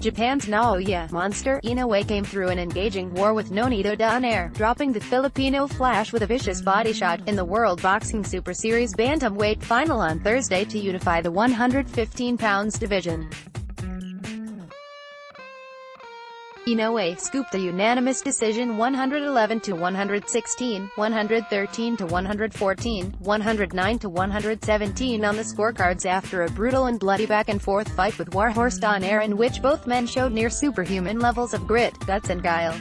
Japan's Naoya Monster Inoue came through an engaging war with Nonito Donaire, dropping the Filipino Flash with a vicious body shot in the World Boxing Super Series bantamweight final on Thursday to unify the 115 pounds division. Inoue scooped a unanimous decision 111-116, 113-114, 109-117 on the scorecards after a brutal and bloody back-and-forth fight with Warhorse Donaire in which both men showed near superhuman levels of grit, guts and guile.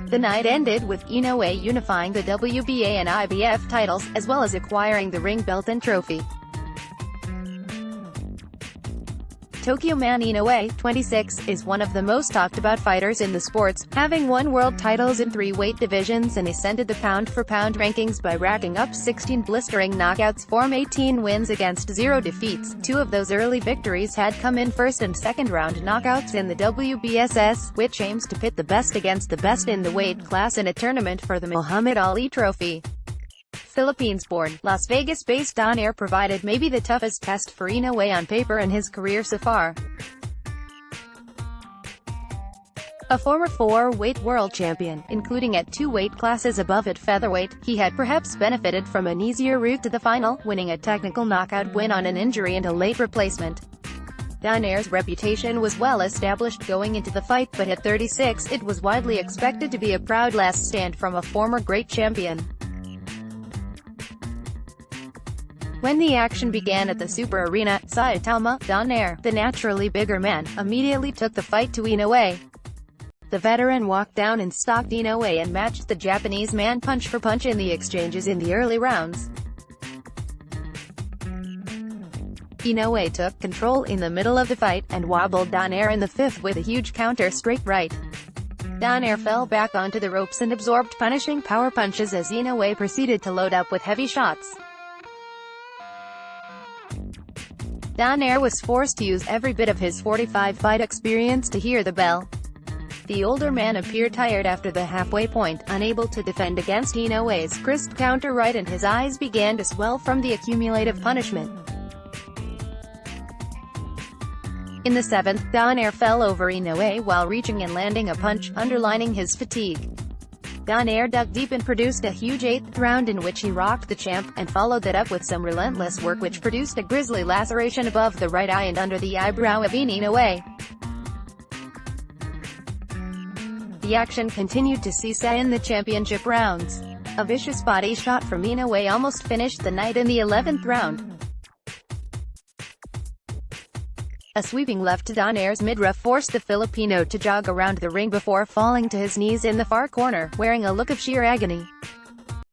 The night ended with Inoue unifying the WBA and IBF titles, as well as acquiring the ring belt and trophy. Tokyo man Inoue, 26, is one of the most talked-about fighters in the sports, having won world titles in 3 weight divisions and ascended the pound-for-pound rankings by racking up 16 blistering knockouts from 18 wins against 0 defeats. 2 of those early victories had come in first and second round knockouts in the WBSS, which aims to pit the best against the best in the weight class in a tournament for the Muhammad Ali Trophy. Philippines-born, Las Vegas-based Donaire provided maybe the toughest test for Inoue on paper in his career so far. A former 4-weight world champion, including at 2 weight classes above at featherweight, he had perhaps benefited from an easier route to the final, winning a technical knockout win on an injury and a late replacement. Donaire's reputation was well established going into the fight, but at 36, it was widely expected to be a proud last stand from a former great champion. When the action began at the Super Arena, Saitama, Donaire, the naturally bigger man, immediately took the fight to Inoue. The veteran walked down and stalked Inoue and matched the Japanese man punch for punch in the exchanges in the early rounds. Inoue took control in the middle of the fight, and wobbled Donaire in the 5th with a huge counter straight right. Donaire fell back onto the ropes and absorbed punishing power punches as Inoue proceeded to load up with heavy shots. Donaire was forced to use every bit of his 45-fight experience to hear the bell. The older man appeared tired after the halfway point, unable to defend against Inoue's crisp counter right, and his eyes began to swell from the accumulative punishment. In the 7th, Donaire fell over Inoue while reaching and landing a punch, underlining his fatigue. Donaire dug deep and produced a huge 8th round in which he rocked the champ, and followed that up with some relentless work which produced a grisly laceration above the right eye and under the eyebrow of Inoue. The action continued to seesaw in the championship rounds. A vicious body shot from Inoue almost finished the night in the 11th round. A sweeping left to Donaire's midriff forced the Filipino to jog around the ring before falling to his knees in the far corner, wearing a look of sheer agony.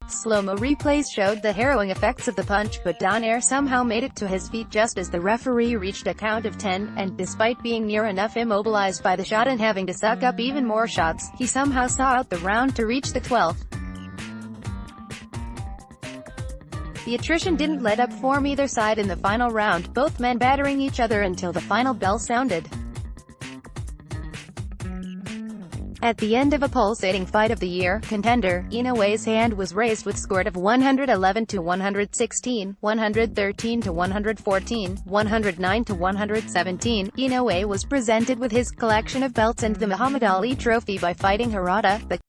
Slow-mo replays showed the harrowing effects of the punch, but Donaire somehow made it to his feet just as the referee reached a count of 10, and despite being near enough immobilized by the shot and having to suck up even more shots, he somehow saw out the round to reach the 12th. The attrition didn't let up for either side in the final round, both men battering each other until the final bell sounded. At the end of a pulsating fight of the year contender, Inoue's hand was raised with score of 111-116, 113-114, 109-117. Inoue was presented with his collection of belts and the Muhammad Ali Trophy by fighting Hirata, the